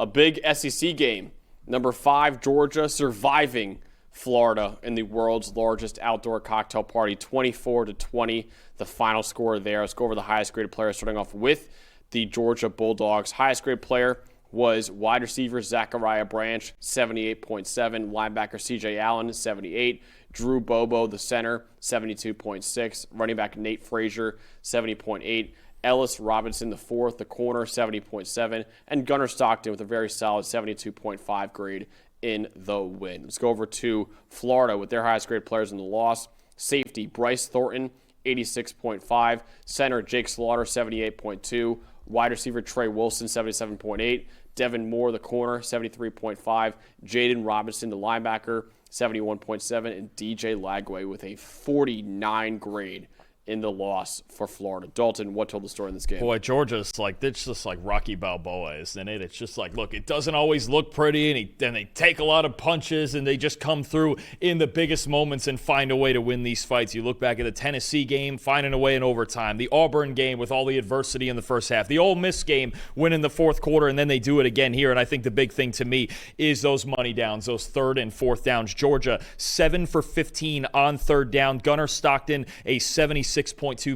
A big SEC game. Number 5, Georgia surviving Florida in the world's largest outdoor cocktail party, 24-20, the final score there. Let's go over the highest graded player, starting off with the Georgia Bulldogs. Highest graded player was wide receiver Zachariah Branch, 78.7. Linebacker CJ Allen, 78. Drew Bobo, the center, 72.6. Running back Nate Frazier, 70.8. Ellis Robinson, the fourth, the corner, 70.7. And Gunnar Stockton with a very solid 72.5 grade in the win. Let's go over to Florida with their highest grade players in the loss. Safety Bryce Thornton, 86.5. Center Jake Slaughter, 78.2. Wide receiver Trey Wilson, 77.8. Devin Moore, the corner, 73.5. Jaden Robinson, the linebacker, 71.7. And DJ Lagway with a 49 grade in the loss for Florida. Dalton, what told the story in this game? Boy, Georgia's it's just like Rocky Balboa, isn't it? It's just like, look, it doesn't always look pretty, and they take a lot of punches, and they just come through in the biggest moments and find a way to win these fights. You look back at the Tennessee game, finding a way in overtime, the Auburn game with all the adversity in the first half, the Ole Miss game winning the fourth quarter, and then they do it again here. And I think the big thing to me is those money downs, those third and fourth downs. Georgia, 7 for 15 on third down. Gunnar Stockton, a 76.2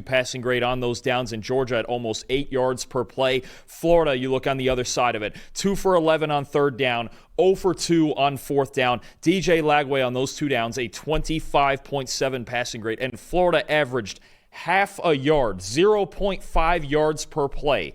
passing grade on those downs, in Georgia at almost 8 yards per play. Florida, you look on the other side of it, 2 for 11 on third down, 0 for 2 on fourth down. DJ Lagway on those 2 downs, a 25.7 passing grade, and Florida averaged half a yard, 0.5 yards per play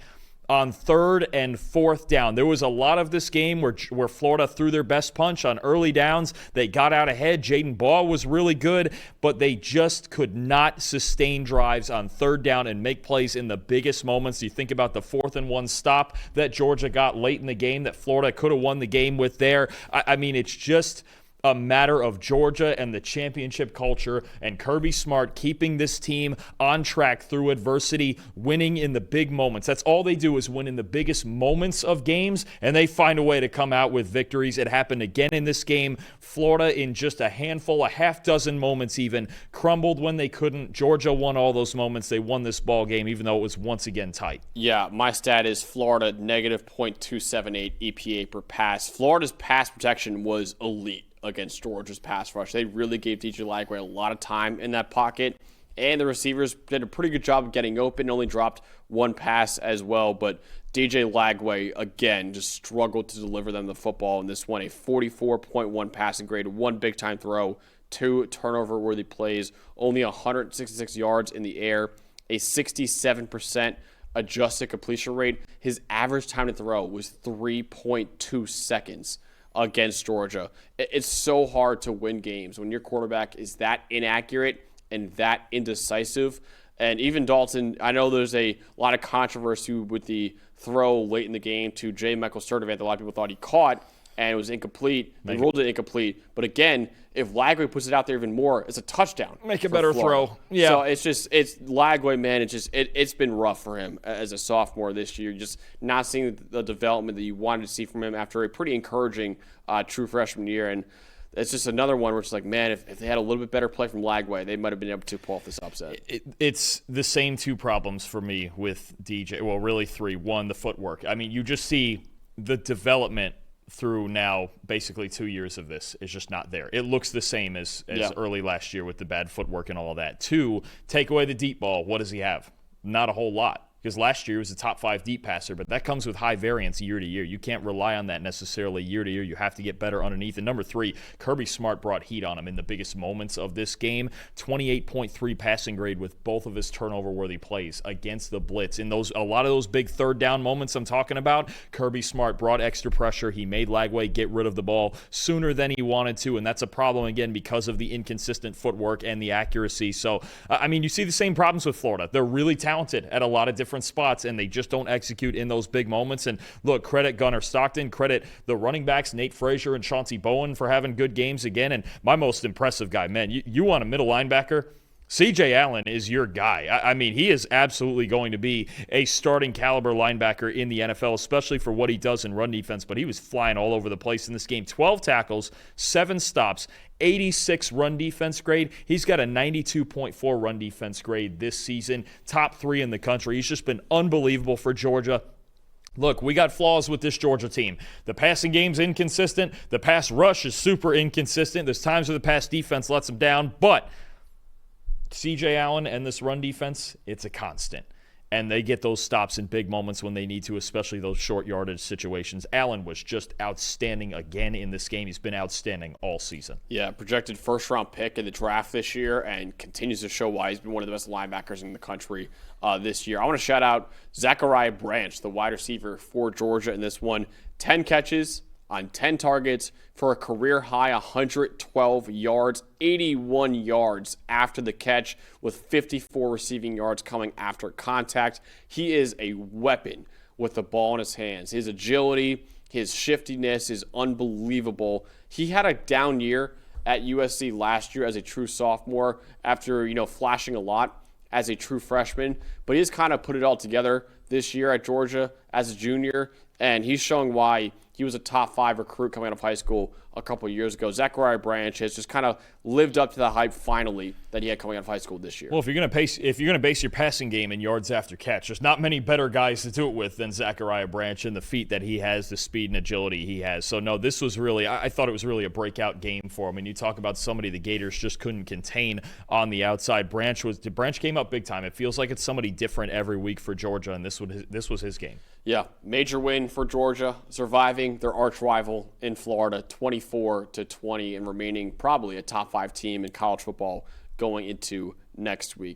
on third and fourth down. There was a lot of this game where Florida threw their best punch on early downs. They got out ahead. Jaden Baugh was really good, but they just could not sustain drives on third down and make plays in the biggest moments. You think about the 4th and 1 stop that Georgia got late in the game that Florida could have won the game with there. I mean, it's just a matter of Georgia and the championship culture and Kirby Smart keeping this team on track through adversity, winning in the big moments. That's all they do, is win in the biggest moments of games, and they find a way to come out with victories. It happened again in this game. Florida, in just a handful, a half dozen moments even, crumbled when they couldn't. Georgia won all those moments. They won this ball game, even though it was once again tight. Yeah, my stat is Florida negative .278 EPA per pass. Florida's pass protection was elite against Georgia's pass rush. They really gave DJ Lagway a lot of time in that pocket, and the receivers did a pretty good job of getting open, only dropped 1 pass as well, but DJ Lagway, again, just struggled to deliver them the football in this one. A 44.1 passing grade, 1 big-time throw, 2 turnover-worthy plays, only 166 yards in the air, a 67% adjusted completion rate. His average time to throw was 3.2 seconds against Georgia. It's so hard to win games when your quarterback is that inaccurate and that indecisive. And even Dalton, I know there's a lot of controversy with the throw late in the game to J. Michael Sturdivant that a lot of people thought he caught, and it was incomplete. They ruled it incomplete. But again, if Lagway puts it out there even more, it's a touchdown. Make a better Florida. throw. Yeah. So it's Lagway, man. It's been rough for him as a sophomore this year. Just not seeing the development that you wanted to see from him after a pretty encouraging true freshman year. And it's just another one where it's like, man, if they had a little bit better play from Lagway, they might have been able to pull off this upset. It's the same 2 problems for me with DJ. Well, really 3. 1, the footwork. I mean, you just see the development through now basically 2 years of this is just not there. It looks the same as early last year with the bad footwork and all of that. 2, take away the deep ball. What does he have? Not a whole lot. Because last year he was a top 5 deep passer, but that comes with high variance year to year. You can't rely on that necessarily year to year. You have to get better underneath. And number 3, Kirby Smart brought heat on him in the biggest moments of this game. 28.3 passing grade with both of his turnover-worthy plays against the blitz. In a lot of those big third down moments I'm talking about, Kirby Smart brought extra pressure. He made Lagway get rid of the ball sooner than he wanted to, and that's a problem again because of the inconsistent footwork and the accuracy. So, I mean, you see the same problems with Florida. They're really talented at a lot of different spots, and they just don't execute in those big moments. And look, credit Gunnar Stockton, credit the running backs, Nate Frazier and Chauncey Bowen, for having good games again. And my most impressive guy, man, you want a middle linebacker? CJ Allen is your guy. I mean, he is absolutely going to be a starting caliber linebacker in the NFL, especially for what he does in run defense. But he was flying all over the place in this game. 12 tackles, 7 stops, 86 run defense grade. He's got a 92.4 run defense grade this season, top 3 in the country. He's just been unbelievable for Georgia. Look, we got flaws with this Georgia team. The passing game's inconsistent. The pass rush is super inconsistent. There's times where the pass defense lets them down. But C.J. Allen and this run defense, it's a constant. And they get those stops in big moments when they need to, especially those short yardage situations. Allen was just outstanding again in this game. He's been outstanding all season. Yeah, projected first-round pick in the draft this year and continues to show why he's been one of the best linebackers in the country this year. I want to shout out Zachariah Branch, the wide receiver for Georgia in this one. 10 catches on 10 targets for a career-high 112 yards, 81 yards after the catch with 54 receiving yards coming after contact. He is a weapon with the ball in his hands. His agility, his shiftiness is unbelievable. He had a down year at USC last year as a true sophomore after, flashing a lot as a true freshman, but he's kind of put it all together this year at Georgia as a junior, and he's showing why he was a top 5 recruit coming out of high school a couple of years ago. Zachariah Branch has just kind of lived up to the hype finally that he had coming out of high school this year. Well, if you're going to base your passing game in yards after catch, there's not many better guys to do it with than Zachariah Branch and the feet that he has, the speed and agility he has. So no, this was really, I thought it was really a breakout game for him. And you talk about somebody the Gators just couldn't contain on the outside. Branch came up big time. It feels like it's somebody different every week for Georgia, and this was his game. Yeah, major win for Georgia, surviving their arch rival in Florida, 24-20, and remaining probably a top 5 team in college football going into next week.